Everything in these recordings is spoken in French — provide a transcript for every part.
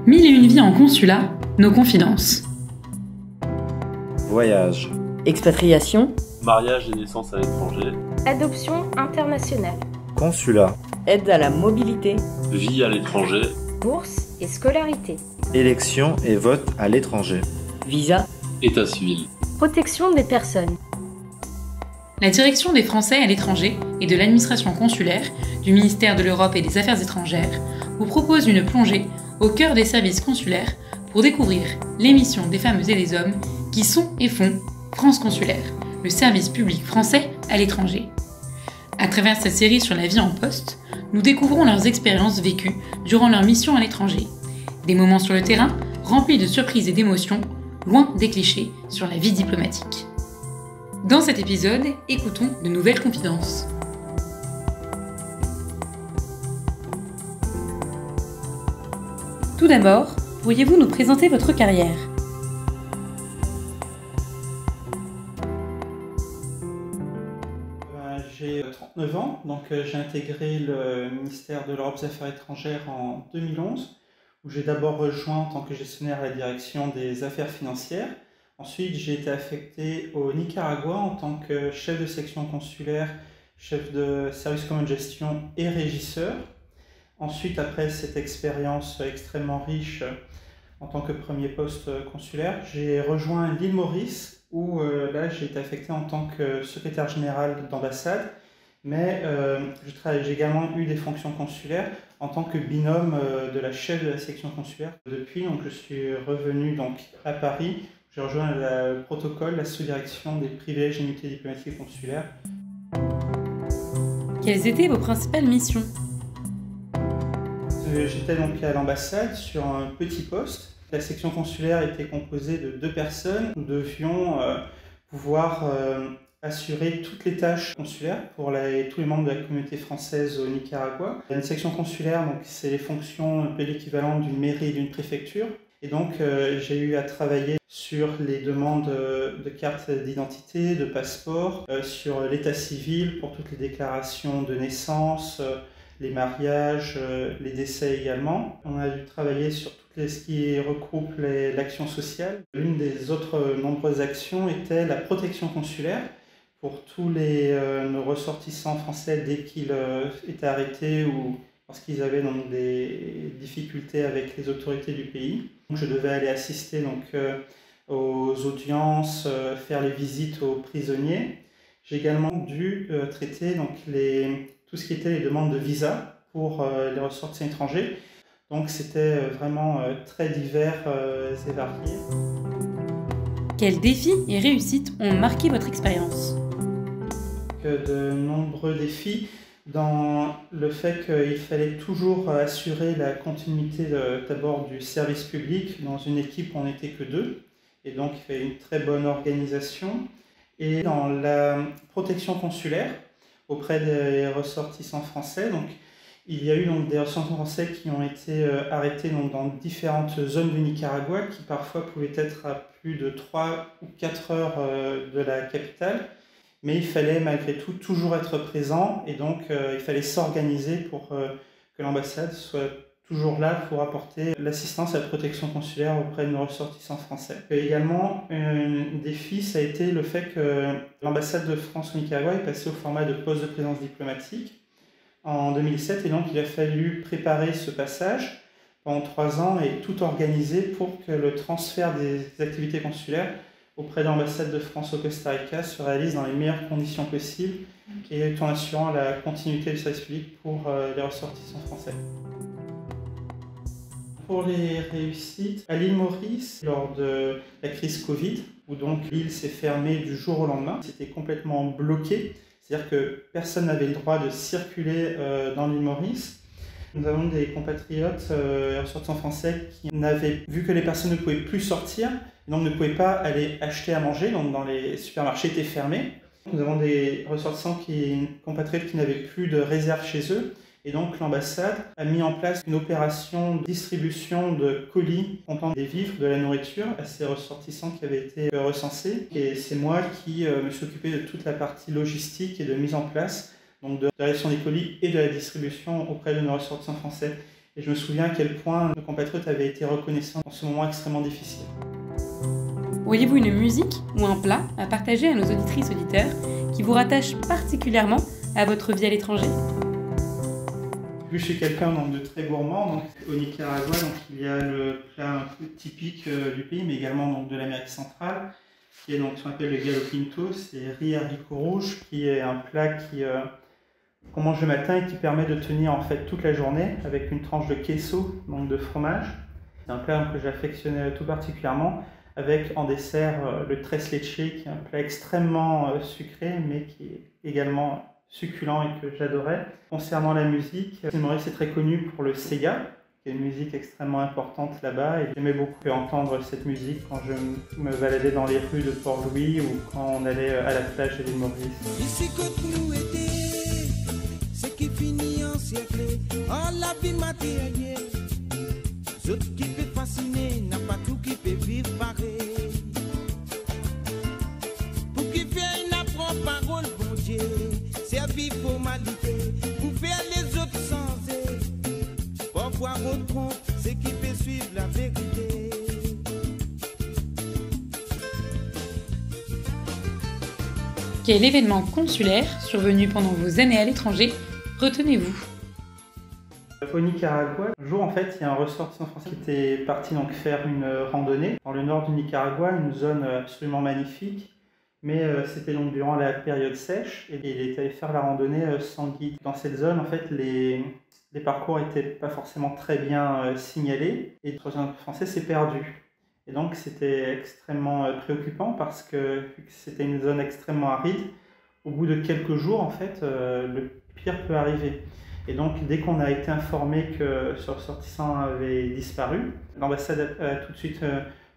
Mille et une vies en consulat, nos confidences. Voyage. Expatriation. Mariage et naissance à l'étranger. Adoption internationale. Consulat. Aide à la mobilité. Vie à l'étranger. Bourse et scolarité. Élection et vote à l'étranger. Visa. État civil. Protection des personnes. La direction des Français à l'étranger et de l'administration consulaire du ministère de l'Europe et des Affaires étrangères vous propose une plongée au cœur des services consulaires pour découvrir les missions des femmes et des hommes qui sont et font France Consulaire, le service public français à l'étranger. À travers cette série sur la vie en poste, nous découvrons leurs expériences vécues durant leur mission à l'étranger. Des moments sur le terrain remplis de surprises et d'émotions, loin des clichés sur la vie diplomatique. Dans cet épisode, écoutons de nouvelles confidences. Tout d'abord, pourriez-vous nous présenter votre carrière ? J'ai 39 ans, donc j'ai intégré le ministère de l'Europe et des Affaires étrangères en 2011, où j'ai d'abord rejoint en tant que gestionnaire à la direction des affaires financières. Ensuite, j'ai été affecté au Nicaragua en tant que chef de section consulaire, chef de service commun de gestion et régisseur. Ensuite, après cette expérience extrêmement riche en tant que premier poste consulaire, j'ai rejoint l'île Maurice où là j'ai été affecté en tant que secrétaire général d'ambassade, mais j'ai également eu des fonctions consulaires en tant que binôme de la chef de la section consulaire. Depuis, donc, je suis revenu donc, à Paris, j'ai rejoint le protocole, la sous-direction des privilèges et immunités diplomatiques et consulaires. Quelles étaient vos principales missions ? J'étais donc à l'ambassade sur un petit poste. La section consulaire était composée de 2 personnes. Nous devions pouvoir assurer toutes les tâches consulaires pour tous les membres de la communauté française au Nicaragua. Une section consulaire, donc, c'est les fonctions un peu l'équivalent d'une mairie et d'une préfecture. Et donc j'ai eu à travailler sur les demandes de cartes d'identité, de passeport, sur l'état civil pour toutes les déclarations de naissance, les mariages, les décès également. On a dû travailler sur tout ce qui regroupe l'action sociale. L'une des autres nombreuses actions était la protection consulaire pour tous nos ressortissants français dès qu'ils étaient arrêtés ou lorsqu'ils avaient donc des difficultés avec les autorités du pays. Donc, je devais aller assister aux audiences, faire les visites aux prisonniers. J'ai également dû traiter tout ce qui était les demandes de visa pour les ressortissants étrangers. Donc c'était vraiment très divers et varié. Quels défis et réussites ont marqué votre expérience ? De nombreux défis dans le fait qu'il fallait toujours assurer la continuité d'abord du service public. Dans une équipe, on n'était que 2, et donc il fallait une très bonne organisation. Et dans la protection consulaire auprès des ressortissants français, donc, il y a eu donc, des ressortissants français qui ont été arrêtés donc, dans différentes zones du Nicaragua, qui parfois pouvaient être à plus de 3 ou 4 heures de la capitale. Mais il fallait malgré tout toujours être présent, et donc il fallait s'organiser pour que l'ambassade soit toujours là pour apporter l'assistance à la protection consulaire auprès de nos ressortissants français. Et également, un défi, ça a été le fait que l'ambassade de France au Nicaragua est passée au format de poste de présence diplomatique en 2007, et donc il a fallu préparer ce passage pendant 3 ans et tout organiser pour que le transfert des activités consulaires auprès de l'ambassade de France au Costa Rica se réalise dans les meilleures conditions possibles et tout en assurant la continuité du service public pour les ressortissants français. Pour les réussites, à l'île Maurice, lors de la crise Covid, où donc l'île s'est fermée du jour au lendemain, c'était complètement bloqué, c'est-à-dire que personne n'avait le droit de circuler dans l'île Maurice. Nous avons des compatriotes ressortissants français qui n'avaient vu que les personnes ne pouvaient plus sortir, donc ne pouvaient pas aller acheter à manger, donc dans les supermarchés étaient fermés. Nous avons des ressortissants compatriotes qui n'avaient plus de réserve chez eux, et donc l'ambassade a mis en place une opération de distribution de colis contenant des vivres, de la nourriture à ces ressortissants qui avaient été recensés. Et c'est moi qui me suis occupé de toute la partie logistique et de mise en place, donc de la réception des colis et de la distribution auprès de nos ressortissants français. Et je me souviens à quel point nos compatriotes avaient été reconnaissants dans ce moment extrêmement difficile. Auriez-vous une musique ou un plat à partager à nos auditrices auditeurs qui vous rattachent particulièrement à votre vie à l'étranger? Vu que je suis quelqu'un de très gourmand, donc, au Nicaragua, donc, il y a le plat un peu typique du pays, mais également donc, de l'Amérique centrale, qui est donc, ce qu'on appelle le gallo pinto, c'est riz haricot rouge, qui est un plat qu'on mange le matin et qui permet de tenir en fait toute la journée avec une tranche de queso, donc de fromage. C'est un plat que j'affectionne tout particulièrement, avec en dessert le tres leche, qui est un plat extrêmement sucré, mais qui est également succulent et que j'adorais. Concernant la musique, l'île Maurice est très connu pour le Sega, qui est une musique extrêmement importante là-bas, et j'aimais beaucoup entendre cette musique quand je me baladais dans les rues de Port-Louis ou quand on allait à la plage de l'île Maurice. Ici que nous était, ce qui finit en siècle, en la vie matérielle, ce qui peut fasciner, n'a pas tout qui peut vivre pareil. Pour qui fait une apprendre parole, bon Dieu, servir formalité, pour faire les autres sans eux, pour voir au tronc, ce qui peut suivre la vérité. Quel événement consulaire survenu pendant vos années à l'étranger retenez-vous? Au Nicaragua, un jour en fait, il y a un ressortissant français qui était parti donc faire une randonnée dans le nord du Nicaragua, une zone absolument magnifique, mais c'était donc durant la période sèche et il était allé faire la randonnée sans guide. Dans cette zone, en fait, les parcours n'étaient pas forcément très bien signalés et le ressortissant français s'est perdu. Et donc c'était extrêmement préoccupant parce que c'était une zone extrêmement aride. Au bout de quelques jours, en fait, le pire peut arriver. Et donc, dès qu'on a été informé que ce ressortissant avait disparu, l'ambassade a tout de suite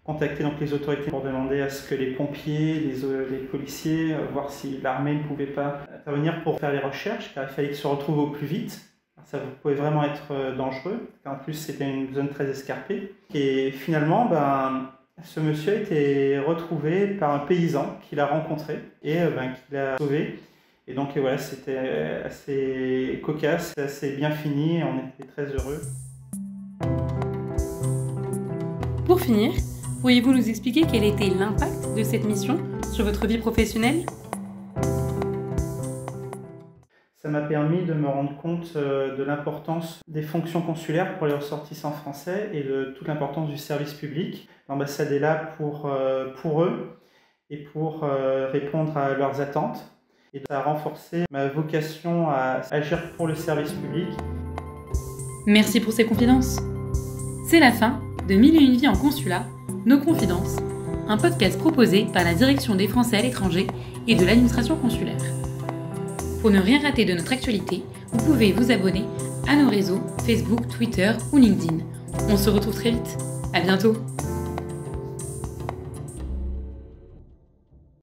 contacté donc, les autorités pour demander à ce que les pompiers, les policiers, voir si l'armée ne pouvait pas intervenir pour faire les recherches, car il fallait qu'ils se retrouvent au plus vite. Ça pouvait vraiment être dangereux, car en plus c'était une zone très escarpée. Et finalement, ce monsieur a été retrouvé par un paysan qu'il a rencontré et qui l'a sauvé. Et donc voilà, c'était assez cocasse, assez bien fini et on était très heureux. Pour finir, pourriez-vous nous expliquer quel était l'impact de cette mission sur votre vie professionnelle? Ça m'a permis de me rendre compte de l'importance des fonctions consulaires pour les ressortissants français et de toute l'importance du service public. L'ambassade est là pour eux et pour répondre à leurs attentes. Et ça a renforcé ma vocation à agir pour le service public. Merci pour ces confidences. C'est la fin de 1001 vies en consulat, nos confidences, un podcast proposé par la Direction des Français à l'étranger et de l'administration consulaire. Pour ne rien rater de notre actualité, vous pouvez vous abonner à nos réseaux Facebook, Twitter ou LinkedIn. On se retrouve très vite. À bientôt.